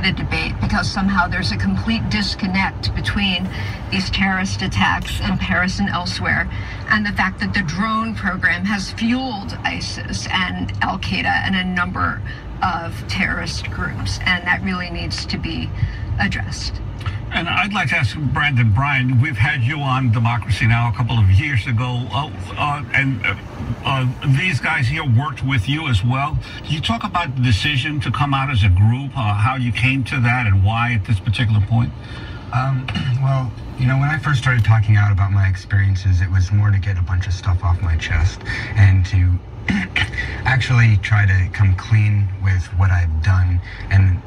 the debate, because somehow there's a complete disconnect between these terrorist attacks in Paris and elsewhere and the fact that the drone program has fueled ISIS and Al-Qaeda and a number of terrorist groups, and that really needs to be addressed. And I'd like to ask Brandon Bryan, we've had you on Democracy Now! A couple of years ago, and these guys here worked with you as well. Can you talk about the decision to come out as a group, how you came to that and why at this particular point? Well, you know, when I first started talking out about my experiences, it was more to get a bunch of stuff off my chest and to actually try to come clean with what I've done and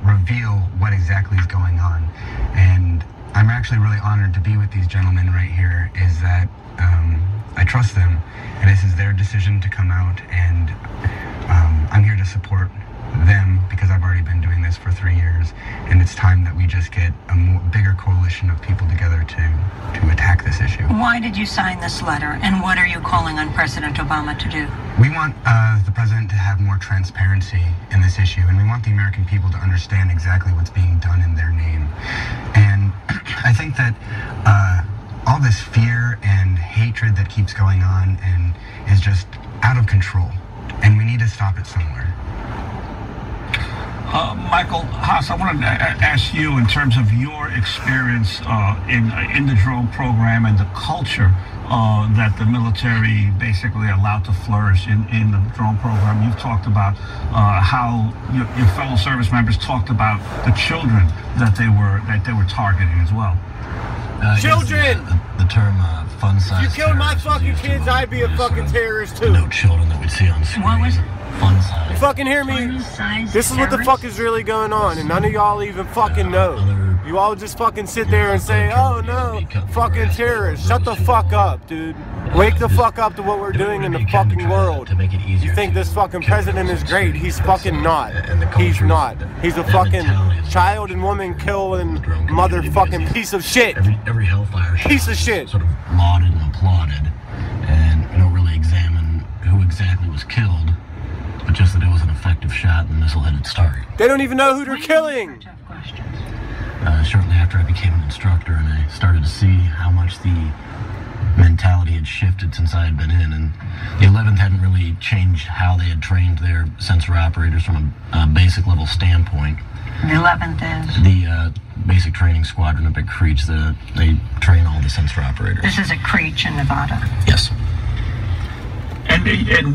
reveal what exactly is going on. And I'm actually really honored to be with these gentlemen right here, is that I trust them, and this is their decision to come out, and I'm here to support them because I've already been doing this for 3 years, and it's time that we just get a bigger coalition of people together to attack this issue. Why did you sign this letter, and what are you calling on President Obama to do? We want the president to have more transparency in this issue, and we want the American people to understand exactly what's being done in their name. And I think that all this fear and hatred that keeps going on and is just out of control, and we need to stop it somewhere. Michael Haas, I wanted to ask you, in terms of your experience in the drone program and the culture that the military basically allowed to flourish in the drone program. You've talked about how your fellow service members talked about the children that they were targeting as well. Children! The term fun size. If you killed my fucking kids, I'd be a fucking terrorist too. No children that we'd see on screen. What was it? Fun size. You fucking hear me? This is what the fuck is really going on, and none of y'all even fucking know. You all just fucking sit there and say, oh no, fucking terrorists. Shut the fuck up, dude. Wake the fuck up to what we're doing in the fucking world. You think this fucking president is great? He's fucking not. He's not. He's a fucking child and woman killing motherfucking piece of shit. Every hellfire shot piece of shit. Sort of lauded and applauded, and you don't really examine who exactly was killed, but just that it was an effective shot and the missile hit its target. They don't even know who they're killing. Shortly after I became an instructor, and I started to see how much the mentality had shifted since I had been in, and the 11th hadn't really changed how they had trained their sensor operators from a basic level standpoint. The 11th is? The basic training squadron up at Creech. They train all the sensor operators. This is at Creech in Nevada? Yes. And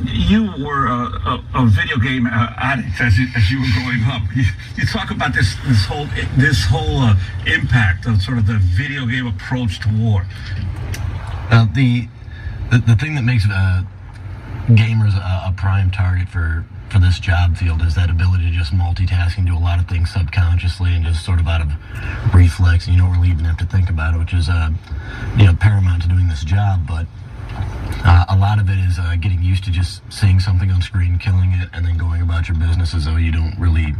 you were a video game addict as you were growing up. You talk about this whole impact of sort of the video game approach to war. The thing that makes gamers a prime target for this job field is that ability to just multitask and do a lot of things subconsciously and just sort of out of reflex, and you don't really even have to think about it, which is paramount to doing this job. But a lot of it is getting used to just seeing something on screen, killing it, and then going about your business as though you don't really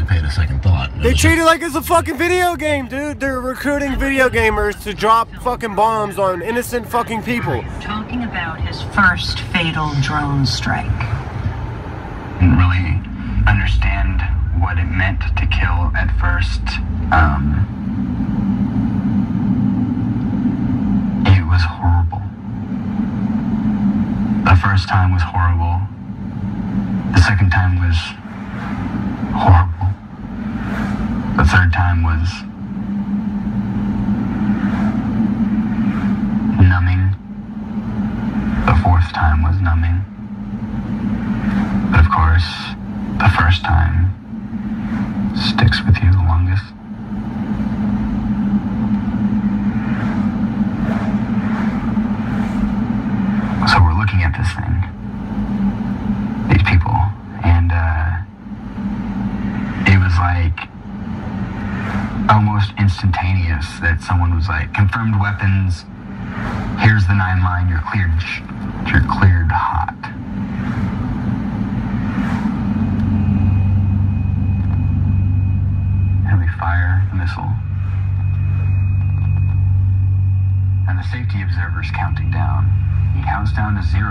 pay it a second thought. They treat it like it's a fucking video game, dude. They're recruiting video gamers to drop fucking bombs on innocent fucking people. Talking about his first fatal drone strike. Didn't really understand what it meant to kill at first. It was horrible. The first time was horrible. The second time was horrible. The third time was numbing. The fourth time was numbing. But of course, the first time sticks with you the longest. So we're looking at this thing, these people, and it was like almost instantaneous that someone was like, confirmed weapons, here's the 9 line, you're cleared hot. And we fire the missile. And the safety observer's counting down. He counts down to 0.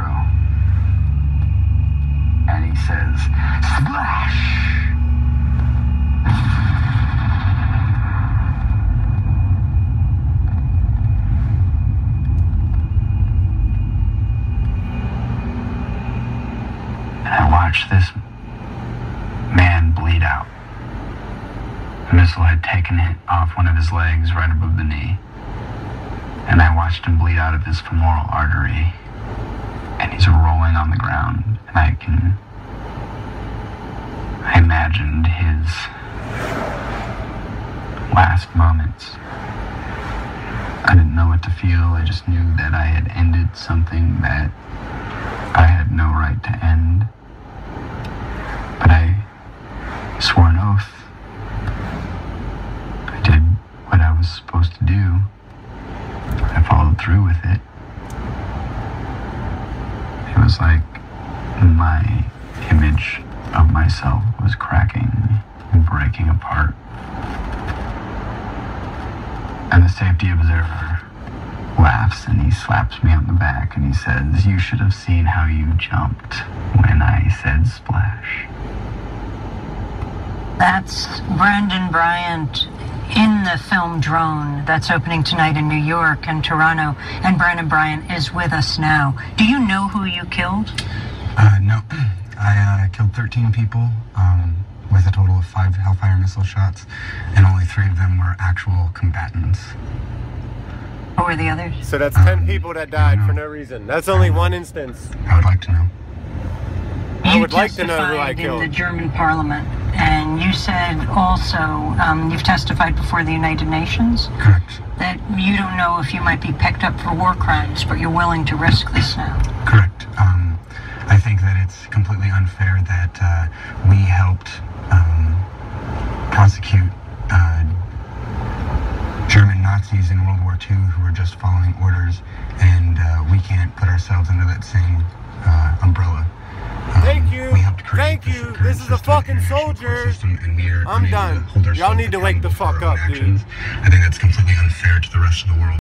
And he says, splash! missile had taken it off one of his legs right above the knee. And I watched him bleed out of his femoral artery. And he's rolling on the ground. And I imagined his last moments. I didn't know what to feel. I just knew that I had ended something that I had no right to end. But I swore an oath. I did what I was supposed to do. I followed through with it. It was like my image of myself was cracking and breaking apart. And the safety observer laughs and he slaps me on the back and he says, "You should have seen how you jumped when I said splash." That's Brandon Bryant in the film Drone that's opening tonight in New York and Toronto. And Brandon Bryant is with us now. Do you know who you killed? No. I killed 13 people with a total of 5 Hellfire missile shots, and only 3 of them were actual combatants. Who were the others? So that's 10 people that died for no reason. That's only one instance. I would like to know. I would like to know who I You testified killed. in the German parliament, and you said also, you've testified before the United Nations, Correct. that you don't know if you might be picked up for war crimes, but you're willing to risk this now. Correct. I think that it's completely unfair that we helped prosecute German Nazis in World War II who were just following orders, and we can't put ourselves under that same umbrella. Thank you. We helped create Thank you. This is a fucking soldier. I'm done. Y'all need to wake the fuck up, dude. I think that's completely unfair to the rest of the world.